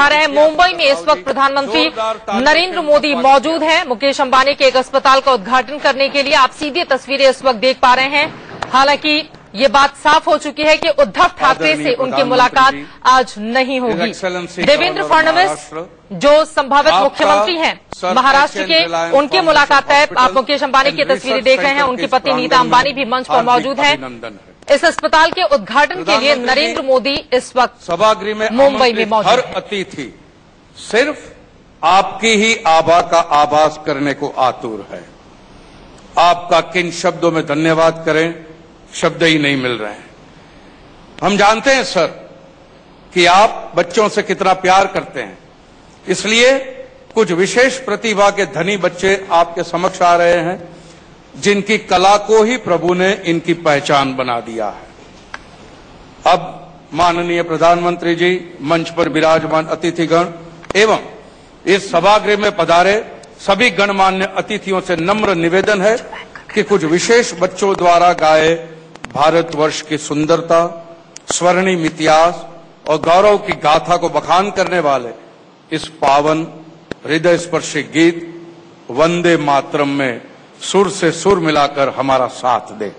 दिखा रहे हैं। मुंबई में इस वक्त प्रधानमंत्री नरेंद्र मोदी मौजूद हैं मुकेश अंबानी के एक अस्पताल का उद्घाटन करने के लिए। आप सीधी तस्वीरें इस वक्त देख पा रहे हैं। हालांकि ये बात साफ हो चुकी है कि उद्धव ठाकरे से उनकी मुलाकात आज नहीं होगी। देवेंद्र फडणवीस जो संभावित मुख्यमंत्री हैं महाराष्ट्र के, उनकी मुलाकात है। आप मुकेश अंबानी की तस्वीरें देख रहे हैं। उनकी पत्नी नीता अंबानी भी मंच पर मौजूद हैं। इस अस्पताल के उद्घाटन के लिए नरेंद्र मोदी इस वक्त सभागृह में मुंबई में मौजूद। हर अतिथि सिर्फ आपकी ही आभा का आभास करने को आतुर है। आपका किन शब्दों में धन्यवाद करें, शब्द ही नहीं मिल रहे हैं। हम जानते हैं सर कि आप बच्चों से कितना प्यार करते हैं, इसलिए कुछ विशेष प्रतिभा के धनी बच्चे आपके समक्ष आ रहे हैं जिनकी कला को ही प्रभु ने इनकी पहचान बना दिया है। अब माननीय प्रधानमंत्री जी, मंच पर विराजमान अतिथिगण एवं इस सभागृह में पधारे सभी गणमान्य अतिथियों से नम्र निवेदन है कि कुछ विशेष बच्चों द्वारा गाए भारतवर्ष की सुंदरता, स्वर्णिम इतिहास और गौरव की गाथा को बखान करने वाले इस पावन हृदय स्पर्शी गीत वंदे मातरम में सुर से सुर मिलाकर हमारा साथ दे।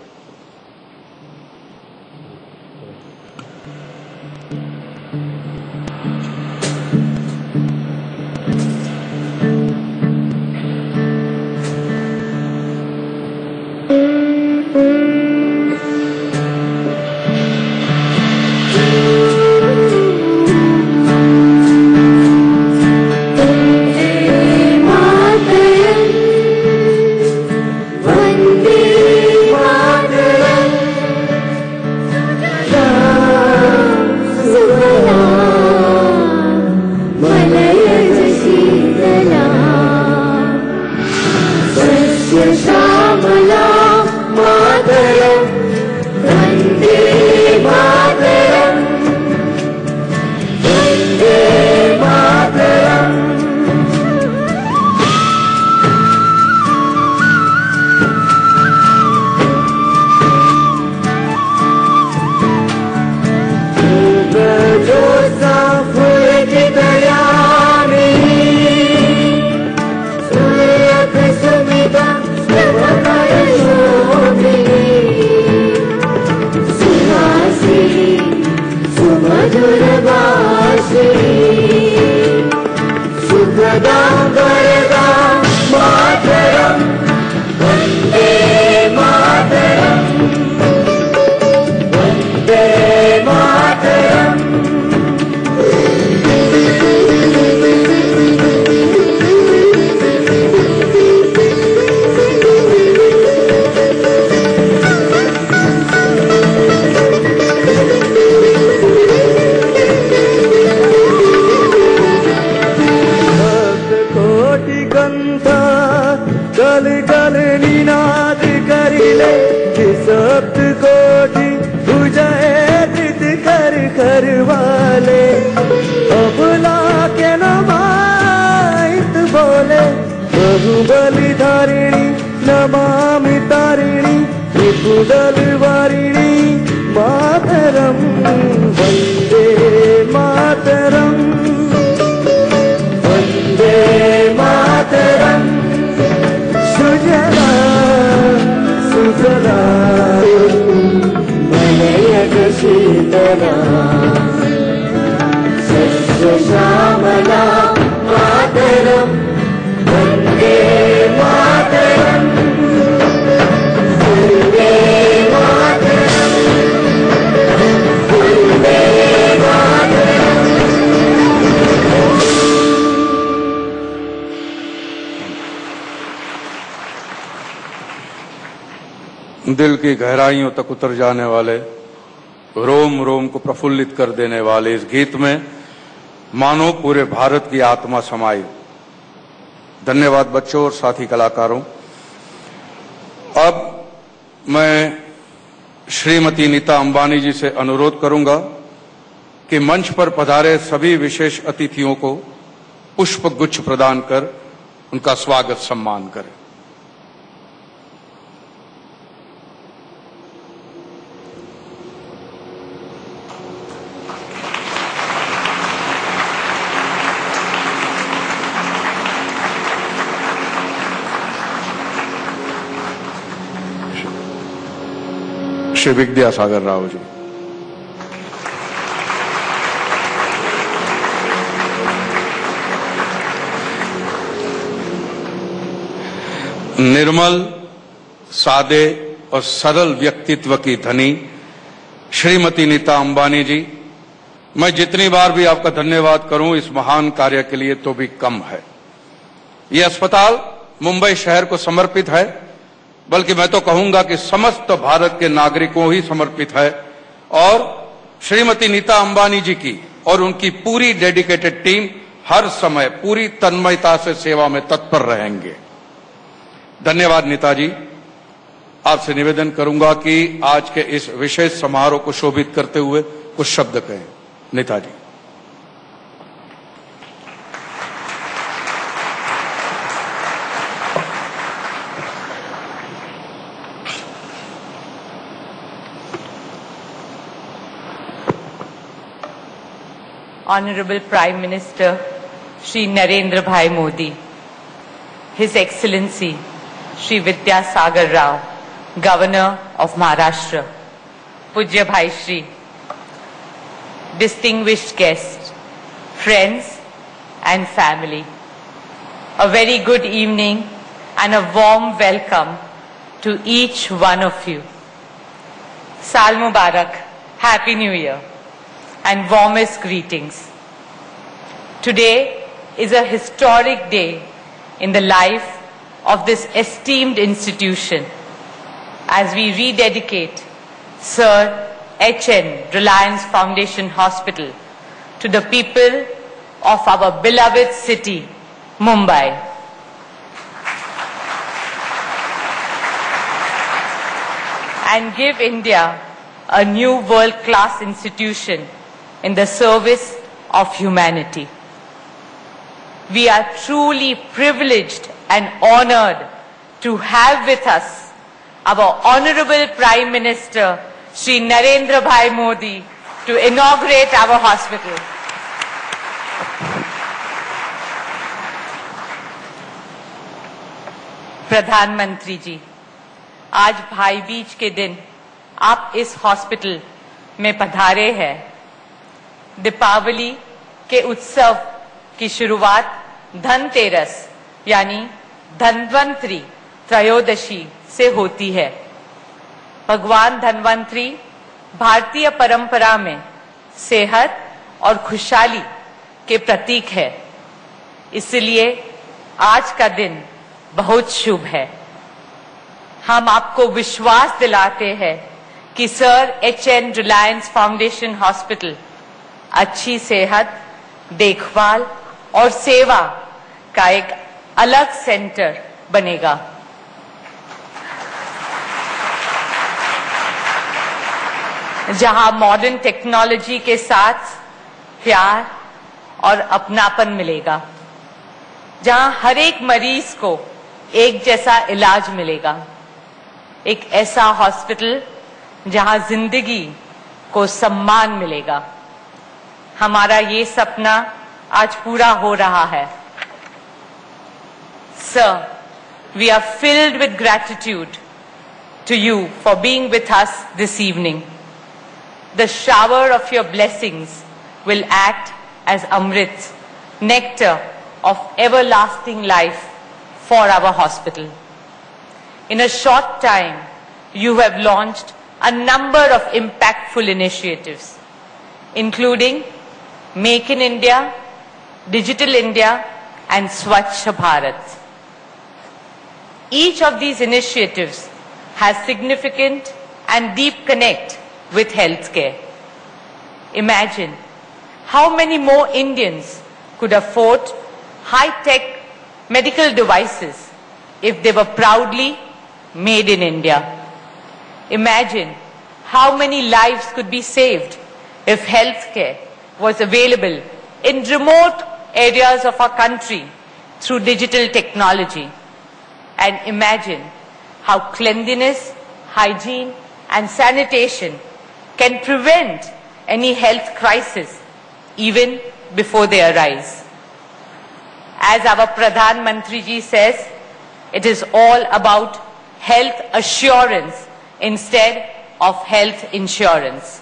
बलिधारिणी नमामि तारिणी विपुदलवारिणी मातरम वंदे मातरम वंदे मातरम सुजला सुजला मलयज शीतला सस्य श्यामला मातरम वंदे मातरम वंदे मातरम वंदे मातरम। दिल की गहराइयों तक उतर जाने वाले, रोम रोम को प्रफुल्लित कर देने वाले इस गीत में मानो पूरे भारत की आत्मा समाई। धन्यवाद बच्चों और साथी कलाकारों। अब मैं श्रीमती नीता अंबानी जी से अनुरोध करूंगा कि मंच पर पधारे सभी विशेष अतिथियों को पुष्प गुच्छ प्रदान कर उनका स्वागत सम्मान करें। श्री विद्यासागर राव जी। निर्मल, सादे और सरल व्यक्तित्व की धनी श्रीमती नीता अंबानी जी, मैं जितनी बार भी आपका धन्यवाद करूं इस महान कार्य के लिए तो भी कम है। यह अस्पताल मुंबई शहर को समर्पित है, बल्कि मैं तो कहूंगा कि समस्त भारत के नागरिकों ही समर्पित है, और श्रीमती नीता अंबानी जी की और उनकी पूरी डेडिकेटेड टीम हर समय पूरी तन्मयता से सेवा में तत्पर रहेंगे। धन्यवाद नीता जी। आपसे निवेदन करूंगा कि आज के इस विशेष समारोह को शोभित करते हुए कुछ शब्द कहें। नीता जी। Honorable Prime Minister Shri Narendra Bhai Modi, His Excellency Shri Vidyasagar Rao, Governor of Maharashtra, Pujya Bhai Shri, distinguished guests, friends and family, a very good evening and a warm welcome to each one of you. Saal Mubarak, Happy New Year, and warmest greetings. Today is a historic day in the life of this esteemed institution as we rededicate Sir H.N. Reliance Foundation Hospital to the people of our beloved city, Mumbai. And give India a new world-class institution in the service of humanity. We are truly privileged and honored to have with us our Honorable Prime Minister, Shri Narendra Bhai Modi, to inaugurate our hospital. प्रधानमंत्री जी, आज भाई बीज के दिन आप इस hospital में पधारे हैं। दीपावली के उत्सव की शुरुआत धनतेरस यानी धन्वंतरी त्रयोदशी से होती है। भगवान धन्वंतरी भारतीय परंपरा में सेहत और खुशहाली के प्रतीक है, इसलिए आज का दिन बहुत शुभ है। हम आपको विश्वास दिलाते हैं कि sir H.N. Reliance foundation hospital अच्छी सेहत, देखभाल और सेवा का एक अलग सेंटर बनेगा। जहां मॉडर्न टेक्नोलॉजी के साथ प्यार और अपनापन मिलेगा, जहां हर एक मरीज को एक जैसा इलाज मिलेगा, एक ऐसा हॉस्पिटल जहां जिंदगी को सम्मान मिलेगा। हमारा ये सपना आज पूरा हो रहा है। Sir, we are filled with gratitude to you for being with us this evening. The shower of your blessings will act as Amrit, nectar of everlasting life for our hospital. In a short time, you have launched a number of impactful initiatives, including Make in India, Digital India, and Swachh Bharat. Each of these initiatives has significant and deep connect with healthcare. Imagine how many more Indians could afford high-tech medical devices if they were proudly made in India. Imagine how many lives could be saved if healthcare was available in remote areas of our country through digital technology. And imagine how cleanliness, hygiene, and sanitation can prevent any health crisis even before they arise. As our Pradhan Mantri ji says, it is all about health assurance instead of health insurance.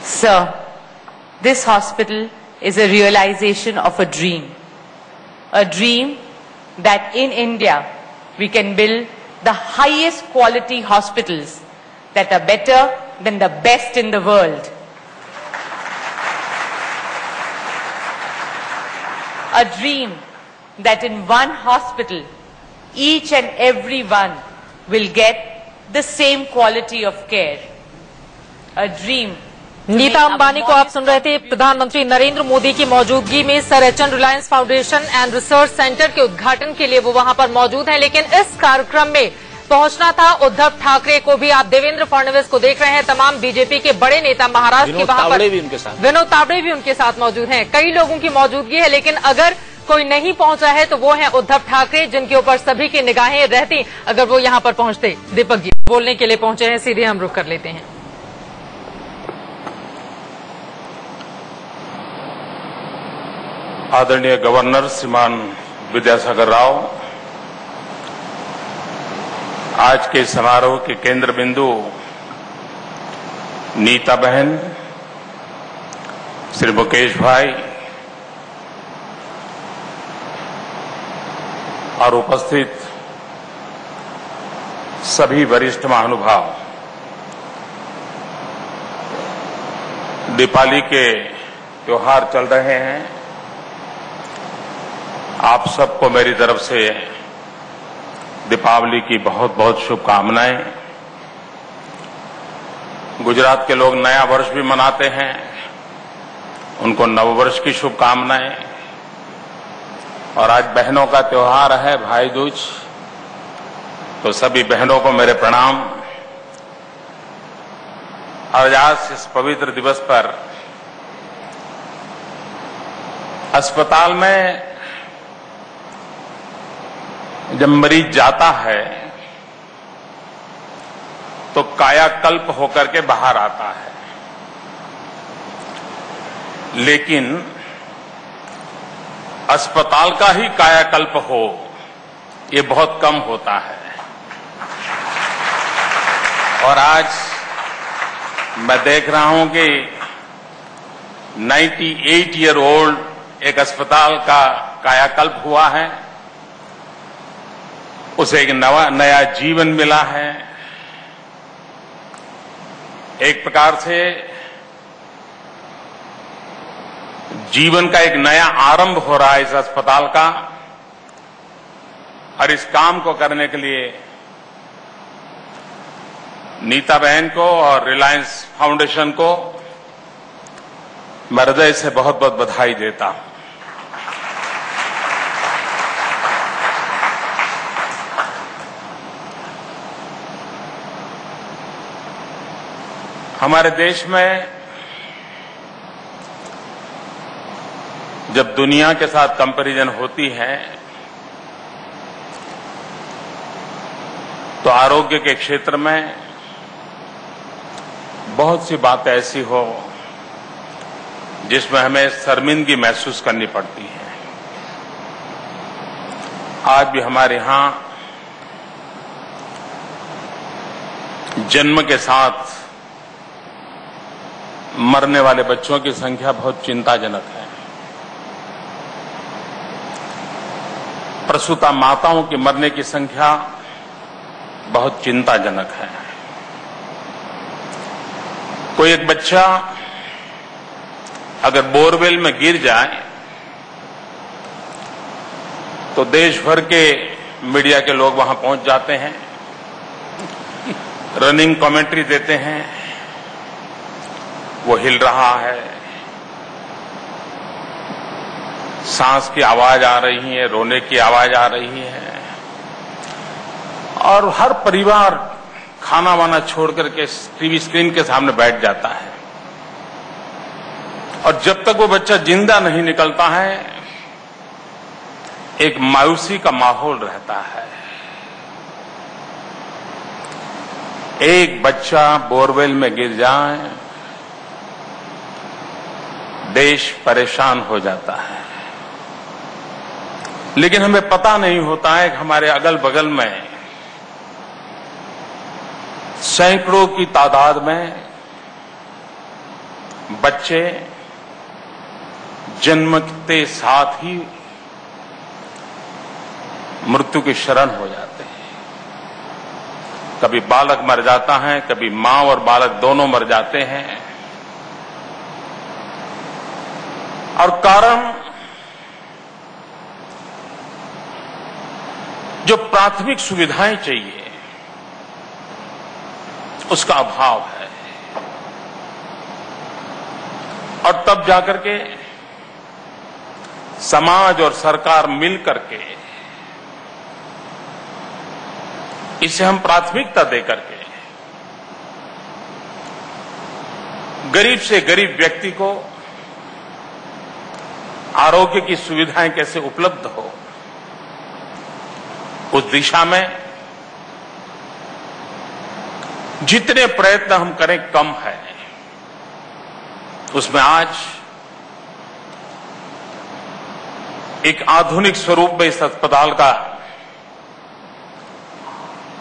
Sir, this hospital is a realization of a dream that in India we can build the highest quality hospitals that are better than the best in the world. A dream that in one hospital, each and every one will get the same quality of care. A dream. Nita Ambani को आप सुन रहे थे। प्रधानमंत्री नरेंद्र मोदी की मौजूदगी में sir H N Reliance Foundation and research centre के उद्घाटन के लिए वो वहां पर मौजूद हैं, लेकिन इस कार्यक्रम में पहुंचना था उद्धव ठाकरे को भी। आप देवेंद्र फडणवीस को देख रहे हैं, तमाम बीजेपी के बड़े नेता महाराष्ट्र के वहां पर, विनोद तावड़े भी उनके साथ मौजूद हैं। कई लोगों की मौजूदगी है, लेकिन अगर कोई नहीं पहुंचा है तो वो है उद्धव ठाकरे, जिनके ऊपर सभी की निगाहें रहती अगर वो यहां पर पहुंचते। दीपक जी बोलने के लिए पहुंचे हैं, सीधे हम रुख कर लेते हैं। आदरणीय गवर्नर श्रीमान विद्यासागर राव, आज के समारोह के केंद्र बिंदु नीता बहन, श्री मुकेश भाई और उपस्थित सभी वरिष्ठ महानुभाव, दीपावली के त्योहार चल रहे हैं। आप सबको मेरी तरफ से दीपावली की बहुत बहुत शुभकामनाएं। गुजरात के लोग नया वर्ष भी मनाते हैं, उनको नववर्ष की शुभकामनाएं। और आज बहनों का त्योहार है, भाई दूज, तो सभी बहनों को मेरे प्रणाम। और आज इस पवित्र दिवस पर अस्पताल में जब मरीज जाता है तो कायाकल्प होकर के बाहर आता है, लेकिन अस्पताल का ही कायाकल्प हो ये बहुत कम होता है। और आज मैं देख रहा हूं कि 98 ईयर ओल्ड एक अस्पताल का कायाकल्प हुआ है, उसे एक नया जीवन मिला है। एक प्रकार से जीवन का एक नया आरंभ हो रहा है इस अस्पताल का। और इस काम को करने के लिए नीता बहन को और रिलायंस फाउंडेशन को मैं हृदय से बहुत बहुत बधाई देता हूं। हमारे देश में जब दुनिया के साथ कंपैरिजन होती है तो आरोग्य के क्षेत्र में बहुत सी बातें ऐसी हो जिसमें हमें शर्मिंदगी महसूस करनी पड़ती है। आज भी हमारे यहां जन्म के साथ मरने वाले बच्चों की संख्या बहुत चिंताजनक है। प्रसूता माताओं की मरने की संख्या बहुत चिंताजनक है। कोई एक बच्चा अगर बोरवेल में गिर जाए तो देश भर के मीडिया के लोग वहां पहुंच जाते हैं, रनिंग कमेंट्री देते हैं, वो हिल रहा है, सांस की आवाज आ रही है, रोने की आवाज आ रही है। और हर परिवार खाना वाना छोड़ करके टीवी स्क्रीन के सामने बैठ जाता है। और जब तक वो बच्चा जिंदा नहीं निकलता है एक मायूसी का माहौल रहता है। एक बच्चा बोरवेल में गिर जाए देश परेशान हो जाता है। लेकिन हमें पता नहीं होता है कि हमारे अगल बगल में सैकड़ों की तादाद में बच्चे जन्म के साथ ही मृत्यु की शरण हो जाते हैं। कभी बालक मर जाता है, कभी मां और बालक दोनों मर जाते हैं। और कारण जो प्राथमिक सुविधाएं चाहिए उसका अभाव है। और तब जाकर के समाज और सरकार मिल करके इसे हम प्राथमिकता देकर के गरीब से गरीब व्यक्ति को आरोग्य की सुविधाएं कैसे उपलब्ध हो, उस दिशा में जितने प्रयत्न हम करें कम है। उसमें आज एक आधुनिक स्वरूप में इस अस्पताल का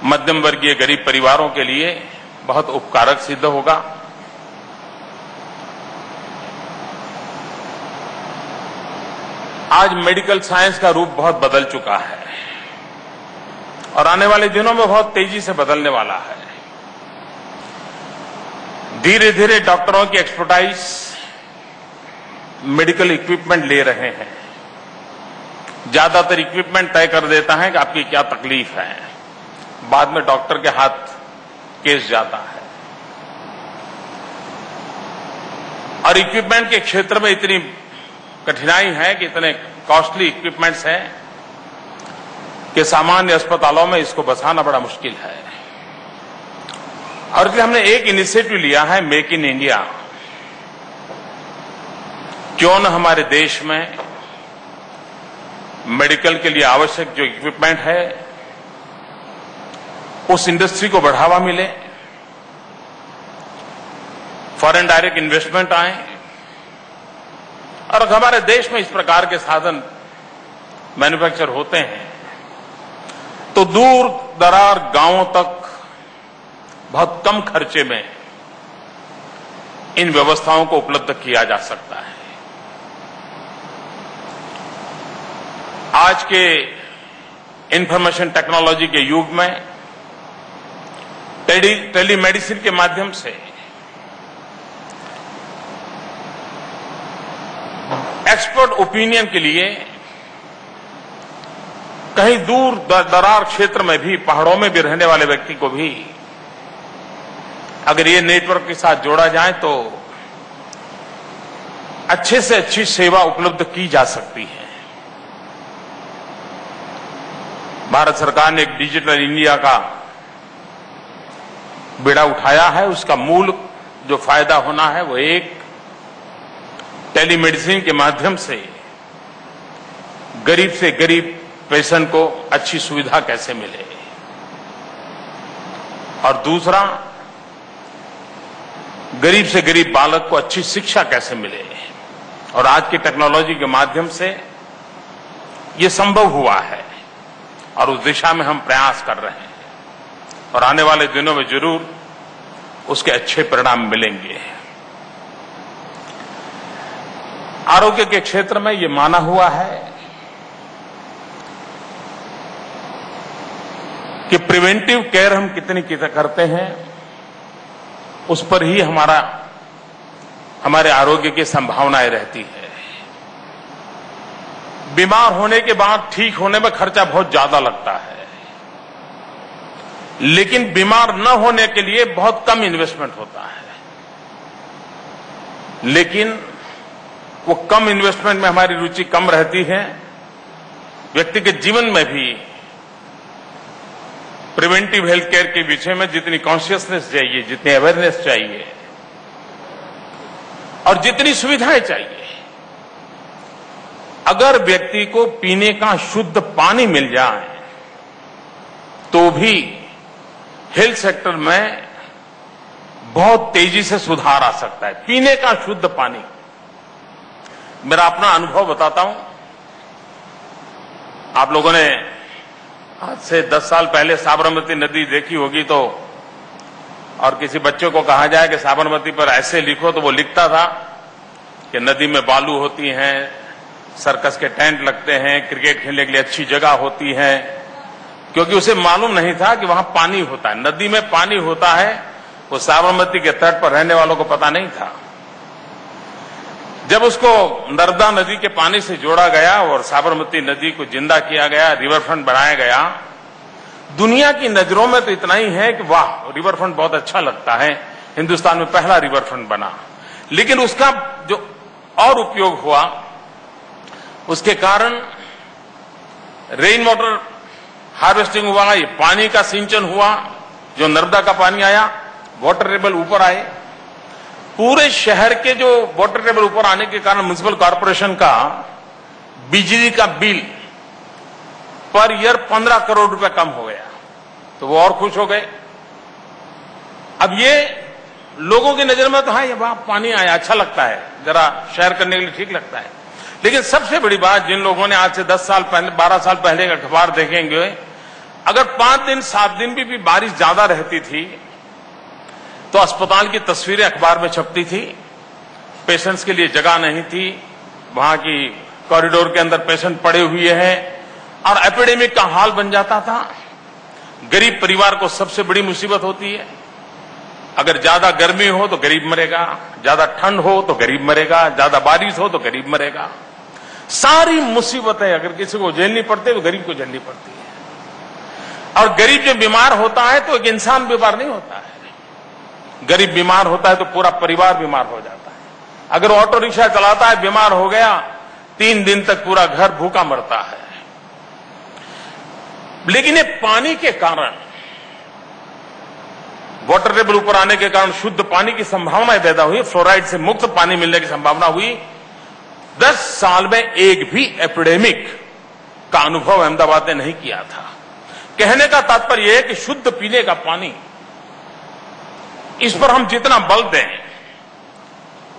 मध्यम वर्गीय गरीब परिवारों के लिए बहुत उपकारक सिद्ध होगा। आज मेडिकल साइंस का रूप बहुत बदल चुका है और आने वाले दिनों में बहुत तेजी से बदलने वाला है। धीरे धीरे डॉक्टरों की एक्सपर्टाइज मेडिकल इक्विपमेंट ले रहे हैं। ज्यादातर इक्विपमेंट तय कर देता है कि आपकी क्या तकलीफ है, बाद में डॉक्टर के हाथ केस जाता है। और इक्विपमेंट के क्षेत्र में इतनी कठिनाई है कि इतने कॉस्टली इक्विपमेंट्स हैं कि सामान्य अस्पतालों में इसको बसाना बड़ा मुश्किल है। और इसलिए हमने एक इनिशिएटिव लिया है, मेक इन इंडिया। क्यों न हमारे देश में मेडिकल के लिए आवश्यक जो इक्विपमेंट है उस इंडस्ट्री को बढ़ावा मिले, फॉरेन डायरेक्ट इन्वेस्टमेंट आए और हमारे देश में इस प्रकार के साधन मैन्युफैक्चर होते हैं तो दूर दरार गांवों तक बहुत कम खर्चे में इन व्यवस्थाओं को उपलब्ध किया जा सकता है। आज के इंफॉर्मेशन टेक्नोलॉजी के युग में टेलीमेडिसिन के माध्यम से एक्सपर्ट ओपिनियन के लिए कहीं दूर दरार क्षेत्र में भी, पहाड़ों में भी रहने वाले व्यक्ति को भी अगर ये नेटवर्क के साथ जोड़ा जाए तो अच्छे से अच्छी सेवा उपलब्ध की जा सकती है। भारत सरकार ने एक डिजिटल इंडिया का बेड़ा उठाया है। उसका मूल जो फायदा होना है वो एक टेलीमेडिसिन के माध्यम से गरीब से गरीब पेशेंट को अच्छी सुविधा कैसे मिले, और दूसरा गरीब से गरीब बालक को अच्छी शिक्षा कैसे मिले। और आज की टेक्नोलॉजी के माध्यम से ये संभव हुआ है और उस दिशा में हम प्रयास कर रहे हैं और आने वाले दिनों में जरूर उसके अच्छे परिणाम मिलेंगे। आरोग्य के क्षेत्र में ये माना हुआ है कि प्रिवेंटिव केयर हम कितनी करते हैं उस पर ही हमारे आरोग्य की संभावनाएं रहती है। बीमार होने के बाद ठीक होने में खर्चा बहुत ज्यादा लगता है, लेकिन बीमार न होने के लिए बहुत कम इन्वेस्टमेंट होता है। लेकिन वो कम इन्वेस्टमेंट में हमारी रुचि कम रहती है। व्यक्ति के जीवन में भी प्रिवेंटिव हेल्थ केयर के विषय में जितनी कॉन्शियसनेस चाहिए, जितनी अवेयरनेस चाहिए और जितनी सुविधाएं चाहिए, अगर व्यक्ति को पीने का शुद्ध पानी मिल जाए तो भी हेल्थ सेक्टर में बहुत तेजी से सुधार आ सकता है। पीने का शुद्ध पानी, मेरा अपना अनुभव बताता हूं। आप लोगों ने आज से 10 साल पहले साबरमती नदी देखी होगी तो, और किसी बच्चे को कहा जाए कि साबरमती पर ऐसे लिखो तो वो लिखता था कि नदी में बालू होती हैं, सर्कस के टेंट लगते हैं, क्रिकेट खेलने के लिए अच्छी जगह होती है, क्योंकि उसे मालूम नहीं था कि वहां पानी होता है, नदी में पानी होता है। वो साबरमती के तट पर रहने वालों को पता नहीं था। जब उसको नर्मदा नदी के पानी से जोड़ा गया और साबरमती नदी को जिंदा किया गया, रिवरफ्रंट बनाया गया, दुनिया की नजरों में तो इतना ही है कि वाह, रिवरफ्रंट बहुत अच्छा लगता है, हिंदुस्तान में पहला रिवरफ्रंट बना। लेकिन उसका जो और उपयोग हुआ, उसके कारण रेन वाटर हार्वेस्टिंग हुआ, ये पानी का सिंचन हुआ, जो नर्मदा का पानी आया, वाटर टेबल ऊपर आए। पूरे शहर के जो वाटर टेबल ऊपर आने के कारण म्युनिसिपल कॉर्पोरेशन का बिजली का बिल पर ईयर 15 करोड़ रुपए कम हो गया, तो वो और खुश हो गए। अब ये लोगों की नजर में तो हाँ, ये वहां पानी आया, अच्छा लगता है, जरा शेयर करने के लिए ठीक लगता है। लेकिन सबसे बड़ी बात, जिन लोगों ने आज से 10 साल पहले, 12 साल पहले का अखबार देखेंगे, अगर 5 दिन 7 दिन भी बारिश ज्यादा रहती थी तो अस्पताल की तस्वीरें अखबार में छपती थी, पेशेंट्स के लिए जगह नहीं थी, वहां की कॉरिडोर के अंदर पेशेंट पड़े हुए हैं, और एपिडेमिक का हाल बन जाता था। गरीब परिवार को सबसे बड़ी मुसीबत होती है, अगर ज्यादा गर्मी हो तो गरीब मरेगा, ज्यादा ठंड हो तो गरीब मरेगा, ज्यादा बारिश हो तो गरीब मरेगा। सारी मुसीबतें अगर किसी को झेलनी पड़ती है तो गरीब को झेलनी पड़ती है। और गरीब जब बीमार होता है तो एक इंसान बीमार नहीं होता है, गरीब बीमार होता है तो पूरा परिवार बीमार हो जाता है। अगर ऑटो रिक्शा चलाता है, बीमार हो गया, 3 दिन तक पूरा घर भूखा मरता है। लेकिन ये पानी के कारण, वाटर टेबल ऊपर आने के कारण शुद्ध पानी की संभावना पैदा हुई, फ्लोराइड से मुक्त पानी मिलने की संभावना हुई। 10 साल में एक भी एपिडेमिक का अनुभव अहमदाबाद ने नहीं किया था। कहने का तात्पर्य यह है कि शुद्ध पीने का पानी, इस पर हम जितना बल दें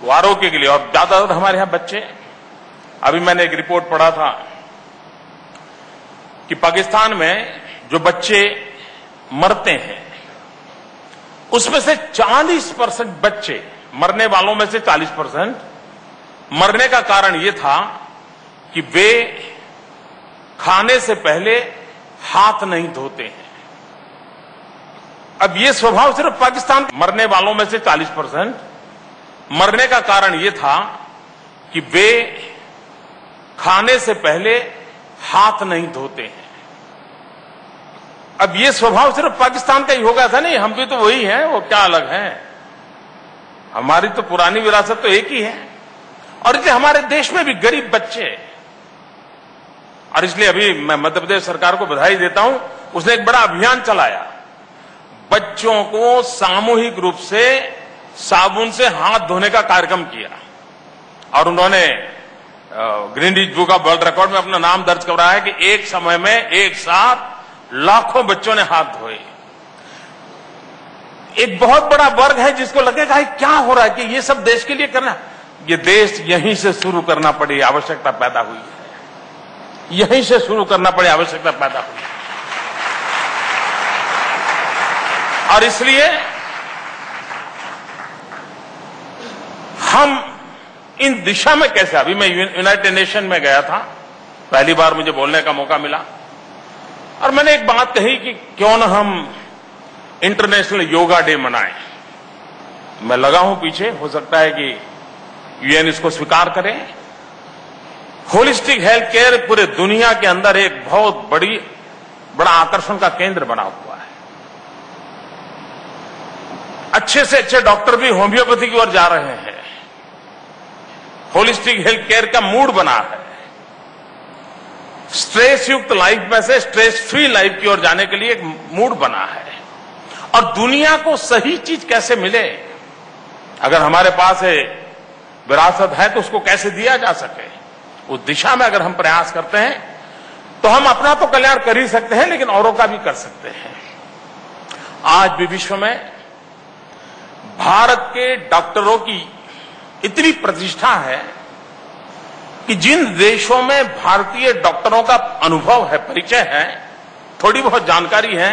वो आरोग्य के लिए, और ज्यादातर हमारे यहां बच्चे, अभी मैंने एक रिपोर्ट पढ़ा था कि पाकिस्तान में जो बच्चे मरते हैं उसमें से 40% बच्चे, मरने वालों में से 40%, मरने का कारण यह था कि वे खाने से पहले हाथ नहीं धोते हैं। अब यह स्वभाव सिर्फ पाकिस्तान, मरने वालों में से 40%, मरने का कारण यह था कि वे खाने से पहले हाथ नहीं धोते हैं। अब यह स्वभाव सिर्फ पाकिस्तान का ही हो गया था, नहीं, हम भी तो वही हैं, वो क्या अलग हैं, हमारी तो पुरानी विरासत तो एक ही है। और इसलिए हमारे देश में भी गरीब बच्चे, और इसलिए अभी मैं मध्य प्रदेश सरकार को बधाई देता हूं, उसने एक बड़ा अभियान चलाया, बच्चों को सामूहिक रूप से साबुन से हाथ धोने का कार्यक्रम किया, और उन्होंने Greenwich book of world record में अपना नाम दर्ज कराया है कि एक समय में एक साथ लाखों बच्चों ने हाथ धोए। एक बहुत बड़ा वर्ग है जिसको लगेगा क्या हो रहा है, कि ये सब देश के लिए करना, ये देश यहीं से शुरू करना पड़ी, आवश्यकता पैदा हुई है, यहीं से शुरू करना पड़ी, आवश्यकता पैदा हुई है। और इसलिए हम इन दिशा में कैसे, अभी मैं यूनाइटेड नेशन में गया था, पहली बार मुझे बोलने का मौका मिला, और मैंने एक बात कही कि क्यों ना हम इंटरनेशनल योगा डे मनाएं। मैं लगा हूं पीछे, हो सकता है कि यूएन इसको स्वीकार करे। होलिस्टिक हेल्थ केयर पूरे दुनिया के अंदर एक बहुत बड़ा आकर्षण का केंद्र बना हुआ है। अच्छे से अच्छे डॉक्टर भी होम्योपैथी की ओर जा रहे हैं। होलिस्टिक हेल्थ केयर का मूड बना है। स्ट्रेस युक्त लाइफ में से स्ट्रेस फ्री लाइफ की ओर जाने के लिए एक मूड बना है। और दुनिया को सही चीज कैसे मिले, अगर हमारे पास विरासत है तो उसको कैसे दिया जा सके, उस दिशा में अगर हम प्रयास करते हैं तो हम अपना तो कल्याण कर ही सकते हैं, लेकिन औरों का भी कर सकते हैं। आज भी विश्व में भारत के डॉक्टरों की इतनी प्रतिष्ठा है कि जिन देशों में भारतीय डॉक्टरों का अनुभव है, परिचय है, थोड़ी बहुत जानकारी है,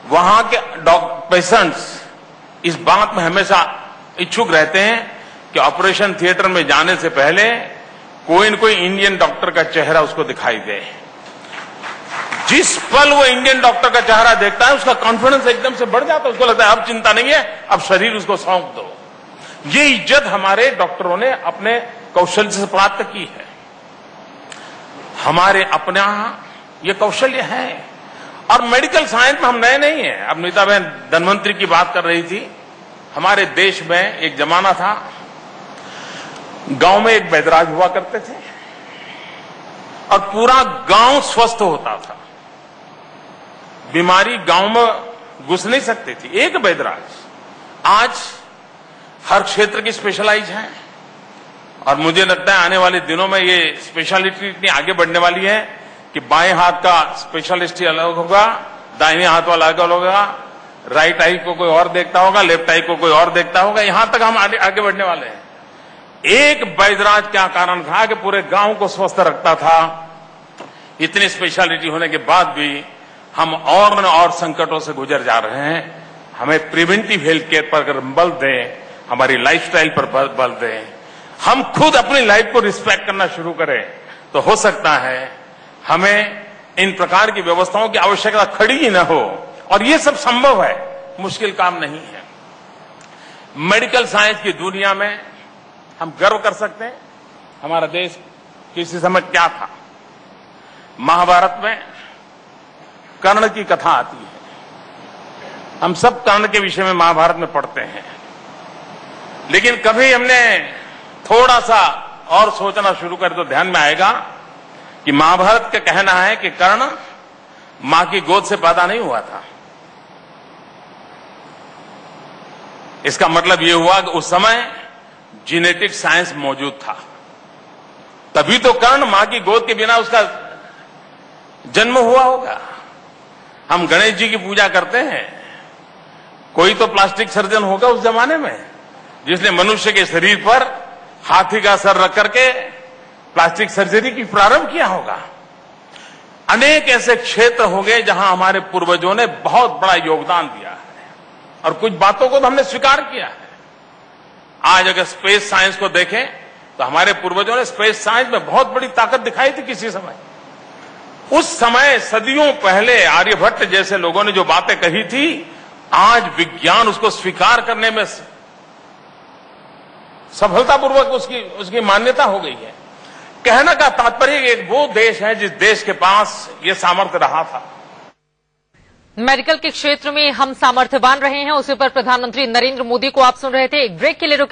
वहां के पेशेंट्स इस बात में हमेशा इच्छुक रहते हैं कि ऑपरेशन थिएटर में जाने से पहले कोई न कोई इंडियन डॉक्टर का चेहरा उसको दिखाई दे। जिस पल वो इंडियन डॉक्टर का चेहरा देखता है, उसका कॉन्फिडेंस एकदम से बढ़ जाता है। उसको लगता है अब चिंता नहीं है, अब शरीर उसको सौंप दो। ये इज्जत हमारे डॉक्टरों ने अपने कौशल से प्राप्त की है। हमारे अपने यहां ये कौशल्य है। और मेडिकल साइंस में हम नए नहीं हैं। अब नीता बहन धनवंतरी की बात कर रही थी। हमारे देश में एक जमाना था, गांव में एक वैद्यराज हुआ करते थे और पूरा गांव स्वस्थ होता था। बीमारी गांव में घुस नहीं सकती थी, एक वैद्यराज। आज हर क्षेत्र की स्पेशलाइज है और मुझे लगता है आने वाले दिनों में ये स्पेशलिटी इतनी आगे बढ़ने वाली है कि बाएं हाथ का स्पेशलिस्ट ही अलग होगा, दाहिने हाथ वाला अलग होगा, राइट आई को कोई और देखता होगा, लेफ्ट आई को कोई और देखता होगा। यहां तक हम आगे बढ़ने वाले हैं। एक वैद्यराज क्या कारण था कि पूरे गांव को स्वस्थ रखता था। इतनी स्पेशलिटी होने के बाद भी हम और संकटों से गुजर जा रहे हैं। हमें प्रिवेंटिव हेल्थ केयर पर अगर बल दें, हमारी लाइफस्टाइल पर बल दें, हम खुद अपनी लाइफ को रिस्पेक्ट करना शुरू करें, तो हो सकता है हमें इन प्रकार की व्यवस्थाओं की आवश्यकता खड़ी ही न हो। और ये सब संभव है, मुश्किल काम नहीं है। मेडिकल साइंस की दुनिया में हम गर्व कर सकते हैं। हमारा देश किसी समय क्या था। महाभारत में कर्ण की कथा आती है। हम सब कर्ण के विषय में महाभारत में पढ़ते हैं, लेकिन कभी हमने थोड़ा सा और सोचना शुरू करें तो ध्यान में आएगा कि महाभारत का कहना है कि कर्ण मां की गोद से पैदा नहीं हुआ था। इसका मतलब यह हुआ कि उस समय जेनेटिक साइंस मौजूद था, तभी तो कर्ण मां की गोद के बिना उसका जन्म हुआ होगा। हम गणेश जी की पूजा करते हैं, कोई तो प्लास्टिक सर्जन होगा उस जमाने में जिसने मनुष्य के शरीर पर हाथी का सर रख करके प्लास्टिक सर्जरी की प्रारंभ किया होगा। अनेक ऐसे क्षेत्र हो गए जहां हमारे पूर्वजों ने बहुत बड़ा योगदान दिया है और कुछ बातों को तो हमने स्वीकार किया है। आज अगर स्पेस साइंस को देखें तो हमारे पूर्वजों ने स्पेस साइंस में बहुत बड़ी ताकत दिखाई थी किसी समय। उस समय सदियों पहले आर्यभट्ट जैसे लोगों ने जो बातें कही थी, आज विज्ञान उसको स्वीकार करने में सफलतापूर्वक उसकी मान्यता हो गई है। कहने का तात्पर्य एक वो देश है जिस देश के पास ये सामर्थ्य रहा था। मेडिकल के क्षेत्र में हम सामर्थ्यवान रहे हैं, उसी पर प्रधानमंत्री नरेंद्र मोदी को आप सुन रहे थे। एक ब्रेक के लिए रुके।